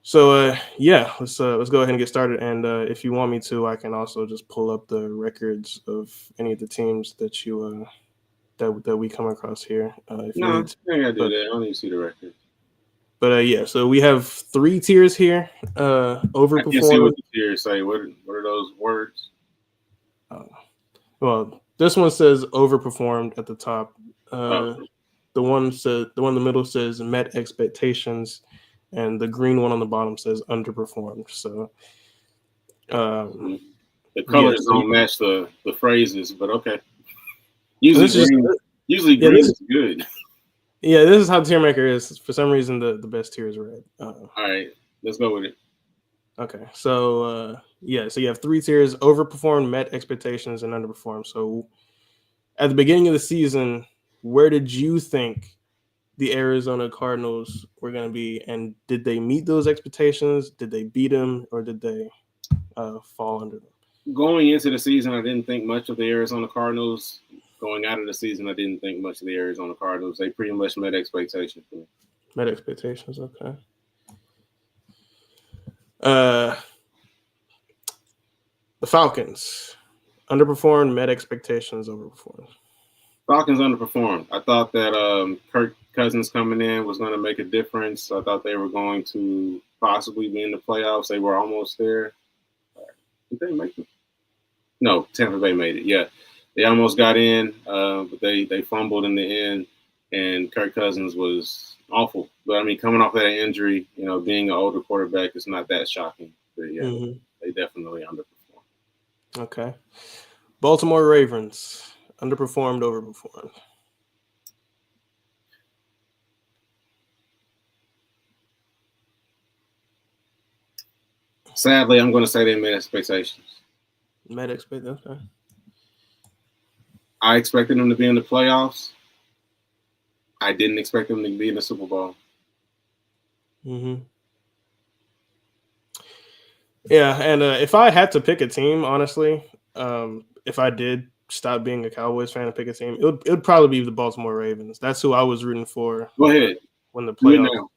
Speaker 1: So let's go ahead and get started. And if you want me to, I can also just pull up the records of any of the teams that you that we come across here. If you need to.
Speaker 2: I gotta do that. I don't need to see the record.
Speaker 1: But so we have 3 tiers here. Overperforming.
Speaker 2: I can't see what the tiers say. What are those words?
Speaker 1: Well, this one says overperformed at the top. The one in the middle says met expectations, and the green one on the bottom says underperformed. So
Speaker 2: the colors don't match the phrases, but okay. Usually green is good.
Speaker 1: Yeah, this is how Tier Maker is. For some reason, the best tier is red.
Speaker 2: All right, let's go with it.
Speaker 1: Okay, so so you have 3 tiers: overperformed, met expectations, and underperformed. So at the beginning of the season, where did you think the Arizona Cardinals were going to be, and did they meet those expectations? Did they beat them, or did they fall under them?
Speaker 2: Going into the season, I didn't think much of the Arizona Cardinals. Going out of the season, I didn't think much of the Arizona Cardinals. They pretty much met expectations for me.
Speaker 1: Met expectations, okay. The Falcons underperformed, met expectations, overperformed.
Speaker 2: Falcons underperformed. I thought that Kirk Cousins coming in was going to make a difference. I thought they were going to possibly be in the playoffs. They were almost there. Did they make it? No, Tampa Bay made it. Yeah, they almost got in, but they fumbled in the end, and Kirk Cousins was awful. But I mean, coming off that injury, being an older quarterback is not that shocking. But yeah, they definitely underperformed.
Speaker 1: Okay. Baltimore Ravens underperformed, overperformed.
Speaker 2: Sadly, I'm going to say they met expectations.
Speaker 1: Met expectations. Okay.
Speaker 2: I expected them to be in the playoffs. I didn't expect them to be in the Super Bowl.
Speaker 1: Yeah, and if I had to pick a team, honestly, if I did stop being a Cowboys fan and pick a team, it would probably be the Baltimore Ravens. That's who I was rooting for.
Speaker 2: Go ahead.
Speaker 1: When the playoffs.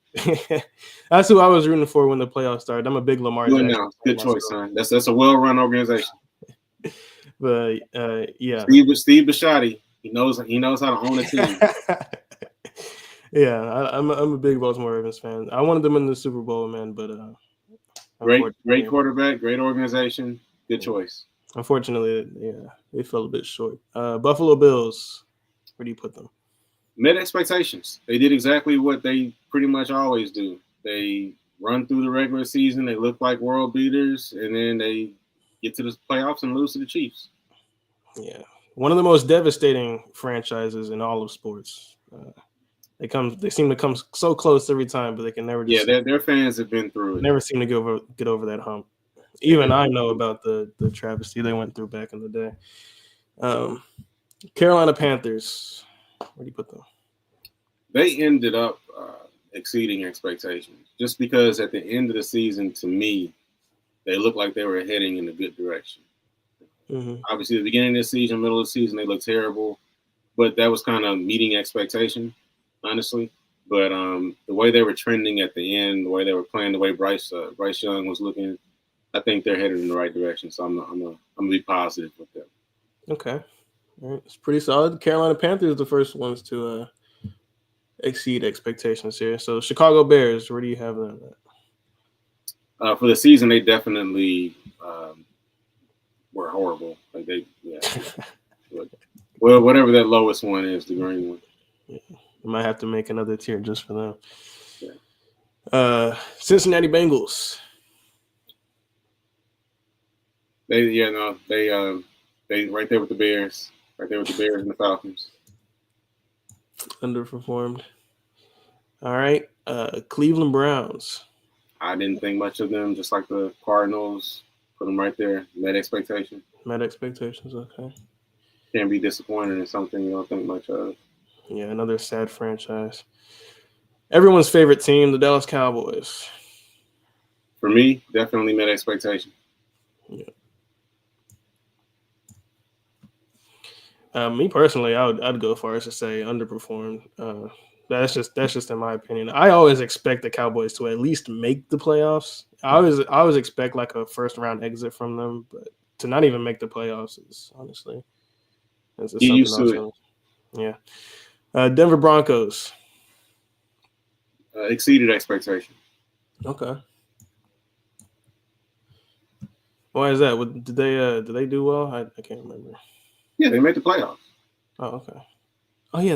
Speaker 1: That's who I was rooting for when the playoffs started. I'm a big Lamar Jackson.
Speaker 2: Now. Good choice, son. That's a well-run organization.
Speaker 1: But yeah,
Speaker 2: Steve Bisciotti, he knows how to own a team.
Speaker 1: Yeah, I'm a big Baltimore Ravens fan. I wanted them in the Super Bowl, man, but
Speaker 2: great quarterback, great organization, good choice.
Speaker 1: Unfortunately, yeah, they fell a bit short. Buffalo Bills, where do you put them?
Speaker 2: Met expectations. They did exactly what they pretty much always do. They run through the regular season. They look like world beaters, and then they get to the playoffs and lose to the Chiefs.
Speaker 1: Yeah, one of the most devastating franchises in all of sports. They seem to come so close every time, but they can never.
Speaker 2: Their fans have been through it.
Speaker 1: Never seem to get over that hump. Even I know about the travesty they went through back in the day. Carolina Panthers, where do you put them?
Speaker 2: They ended up exceeding expectations just because at the end of the season, to me, they looked like they were heading in a good direction. Obviously, the beginning of the season, middle of the season, they looked terrible, but that was kind of meeting expectation, honestly. But the way they were trending at the end, the way they were playing, the way Bryce Young was looking, I think they're headed in the right direction. So I'm gonna be positive with them.
Speaker 1: Okay, all right, it's pretty solid. Carolina Panthers the first ones to exceed expectations here. So Chicago Bears, where do you have them at?
Speaker 2: For the season, they definitely were horrible. Well, whatever that lowest one is, the green one.
Speaker 1: Yeah. You might have to make another tier just for them. Yeah. Cincinnati Bengals.
Speaker 2: They right there with the Bears. Right there with the Bears and the Falcons.
Speaker 1: Underperformed. All right. Cleveland Browns.
Speaker 2: I didn't think much of them, just like the Cardinals. Put them right there. Met expectations.
Speaker 1: Okay.
Speaker 2: Can't be disappointed in something you don't think much of.
Speaker 1: Yeah, another sad franchise. Everyone's favorite team, the Dallas Cowboys.
Speaker 2: For me, definitely met expectations.
Speaker 1: Yeah. Me personally, I'd go far as to say underperformed. That's just in my opinion. I always expect the Cowboys to at least make the playoffs. I always expect like a first round exit from them, but to not even make the playoffs is honestly something else. Yeah. Denver Broncos.
Speaker 2: Exceeded expectations.
Speaker 1: Okay. Why is that? Did they do well? I can't remember.
Speaker 2: Yeah, they made the playoffs.
Speaker 1: Oh, okay. Oh yeah,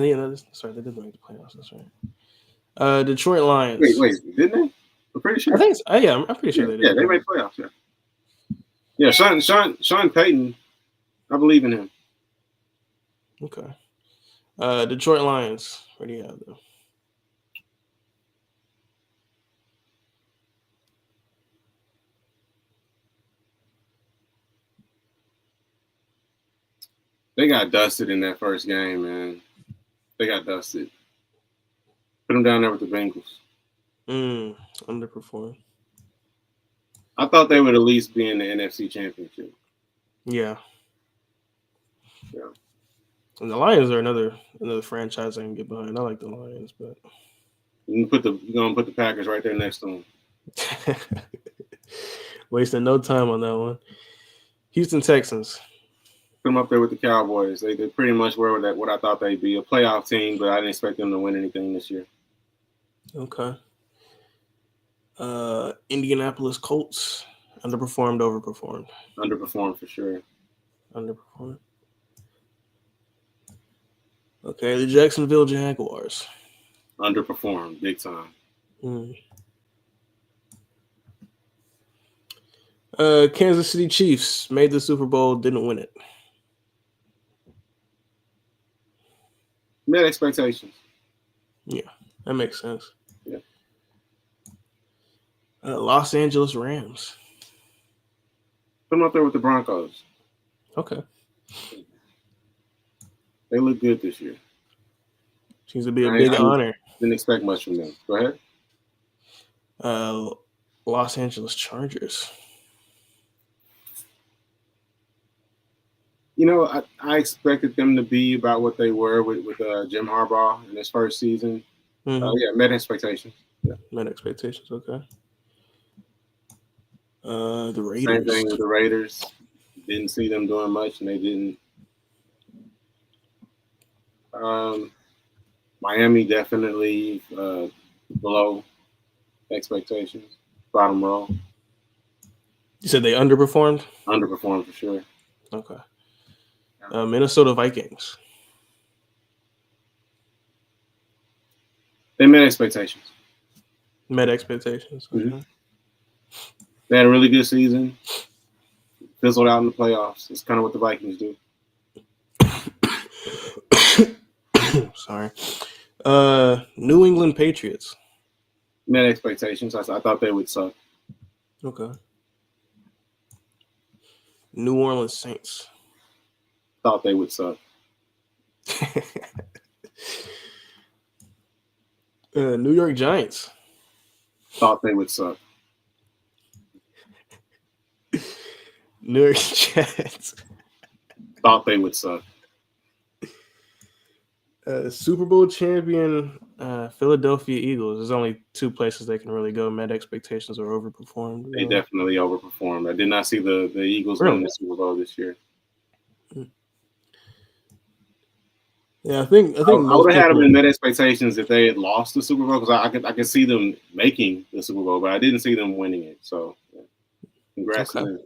Speaker 1: sorry, they did make the playoffs. That's right. Detroit Lions.
Speaker 2: Wait, didn't they? I'm pretty sure.
Speaker 1: I think so. Yeah, I'm pretty sure they did.
Speaker 2: Yeah, they made playoffs. Yeah, Sean Payton. I believe in him.
Speaker 1: Okay. Detroit Lions. Where do you have them?
Speaker 2: They got dusted in that first game, man. They got dusted. Put them down there with the Bengals.
Speaker 1: Underperformed.
Speaker 2: I thought they would at least be in the NFC Championship.
Speaker 1: Yeah. And the Lions are another franchise I can get behind. I like the Lions, but
Speaker 2: you're gonna put the Packers right there next to them.
Speaker 1: Wasting no time on that one. Houston Texans.
Speaker 2: Put them up there with the Cowboys. They pretty much were what I thought they'd be, a playoff team, but I didn't expect them to win anything this year.
Speaker 1: Okay. Indianapolis Colts. Underperformed, overperformed.
Speaker 2: Underperformed for sure.
Speaker 1: Underperformed. Okay, the Jacksonville Jaguars.
Speaker 2: Underperformed big time.
Speaker 1: Kansas City Chiefs made the Super Bowl, didn't win it.
Speaker 2: Met expectations.
Speaker 1: That makes sense.
Speaker 2: Yeah.
Speaker 1: Los Angeles Rams.
Speaker 2: Put them up there with the Broncos.
Speaker 1: Okay.
Speaker 2: They look good this year.
Speaker 1: Seems to be a big honor.
Speaker 2: Didn't expect much from them. Go ahead.
Speaker 1: Los Angeles Chargers.
Speaker 2: You know, I expected them to be about what they were with Jim Harbaugh in his first season.
Speaker 1: Mhm.
Speaker 2: Met expectations. Yeah.
Speaker 1: Met expectations. Okay. The
Speaker 2: Same
Speaker 1: Raiders.
Speaker 2: thing with the Raiders. Didn't see them doing much, and they didn't. Miami definitely below expectations. Bottom row.
Speaker 1: You said they underperformed?
Speaker 2: Underperformed for sure.
Speaker 1: Okay. Minnesota Vikings.
Speaker 2: They met expectations.
Speaker 1: Met expectations. Okay.
Speaker 2: Mhm. They had a really good season. Fizzled out in the playoffs. It's kind of what the Vikings do.
Speaker 1: Sorry. New England Patriots.
Speaker 2: Met expectations. I thought they would suck.
Speaker 1: Okay. New Orleans Saints.
Speaker 2: Thought they would suck.
Speaker 1: New York Giants.
Speaker 2: Thought they would suck.
Speaker 1: New York Jets.
Speaker 2: Thought they would suck.
Speaker 1: Super Bowl champion Philadelphia Eagles. There's only two places they can really go. Met expectations or overperformed.
Speaker 2: They definitely overperformed. I did not see the Eagles
Speaker 1: Really?
Speaker 2: win the Super Bowl this year.
Speaker 1: Yeah, I think
Speaker 2: I would
Speaker 1: most
Speaker 2: have had them
Speaker 1: people-
Speaker 2: in met expectations if they had lost the Super Bowl, because I could see them making the Super Bowl, but I didn't see them winning it. So, yeah. Congrats
Speaker 1: Okay.
Speaker 2: to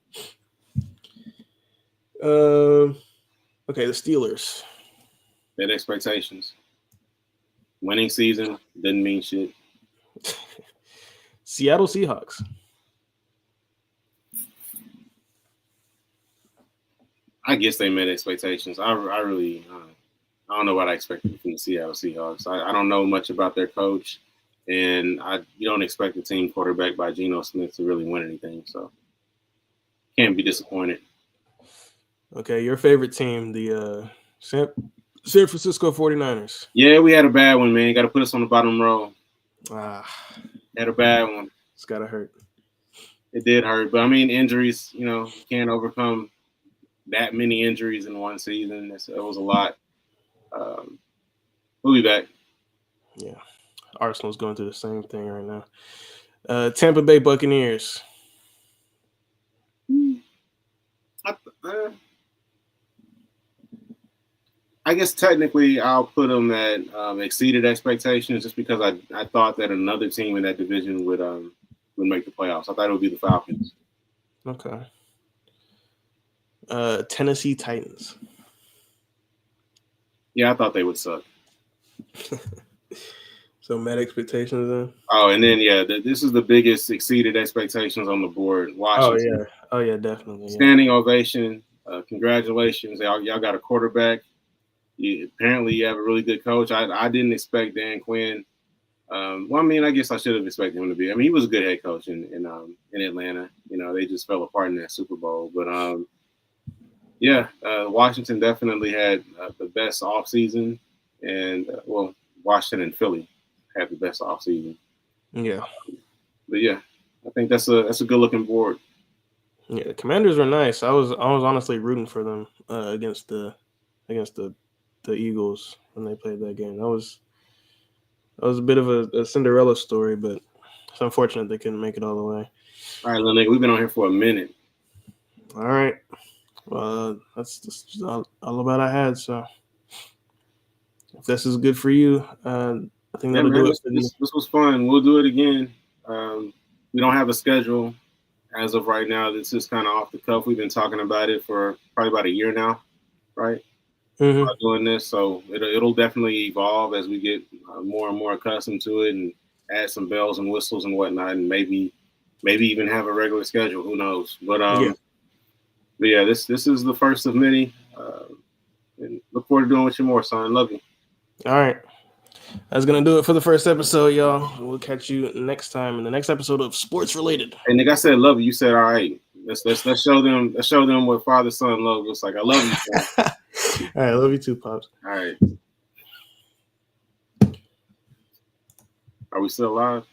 Speaker 2: them.
Speaker 1: Okay, the Steelers.
Speaker 2: Met expectations. Winning season didn't mean shit.
Speaker 1: Seattle Seahawks.
Speaker 2: I guess they met expectations. I really I don't know what I expected from the Seattle Seahawks. I don't know much about their coach, and you don't expect the team quarterback by Geno Smith to really win anything. So can't be disappointed.
Speaker 1: Okay, your favorite team, the San Francisco 49ers.
Speaker 2: Yeah, we had a bad one, man. Got to put us on the bottom row. Had a bad one.
Speaker 1: It's gotta hurt.
Speaker 2: It did hurt, but I mean, injuries. You can't overcome that many injuries in one season. It was a lot. We'll be back.
Speaker 1: Yeah, Arsenal's going through the same thing right now. Tampa Bay Buccaneers.
Speaker 2: I guess technically I'll put them at exceeded expectations, just because I thought that another team in that division would make the playoffs. I thought it would be the Falcons.
Speaker 1: Okay. Tennessee Titans.
Speaker 2: Yeah, I thought they would suck.
Speaker 1: So met expectations then.
Speaker 2: Oh, and then this is the biggest exceeded expectations on the board. Washington.
Speaker 1: Oh yeah, definitely. Yeah.
Speaker 2: Standing ovation. Congratulations, y'all got a quarterback. Apparently you have a really good coach. I didn't expect Dan Quinn. Well, I mean, I guess I should have expected him to be. I mean, he was a good head coach in Atlanta. They just fell apart in that Super Bowl. But Washington definitely had the best offseason. And Washington and Philly had the best offseason.
Speaker 1: Yeah.
Speaker 2: But yeah, I think that's a good looking board.
Speaker 1: Yeah, the Commanders are nice. I was honestly rooting for them against the Eagles when they played that game. That was a bit of a Cinderella story, but it's unfortunate they couldn't make it all the way.
Speaker 2: All right, little nigga, we've been on here for a minute.
Speaker 1: All right. Well, that's just all about I had. So if this is good for you, I think that'll do it.
Speaker 2: This was fun. We'll do it again. We don't have a schedule as of right now, this is kind of off the cuff. We've been talking about it for probably about a year now, right? About doing this, so it'll definitely evolve as we get more and more accustomed to it, and add some bells and whistles and whatnot, and maybe even have a regular schedule. Who knows? But yeah, this is the first of many. And look forward to doing with you more, son. Love you.
Speaker 1: All right. That's gonna do it for the first episode, y'all. We'll catch you next time in the next episode of Sports Related.
Speaker 2: And nigga, I said love you. You said all right. Let's show them what father son love looks like. I love you, son.
Speaker 1: All right, love you too, Pops.
Speaker 2: All right. Are we still live?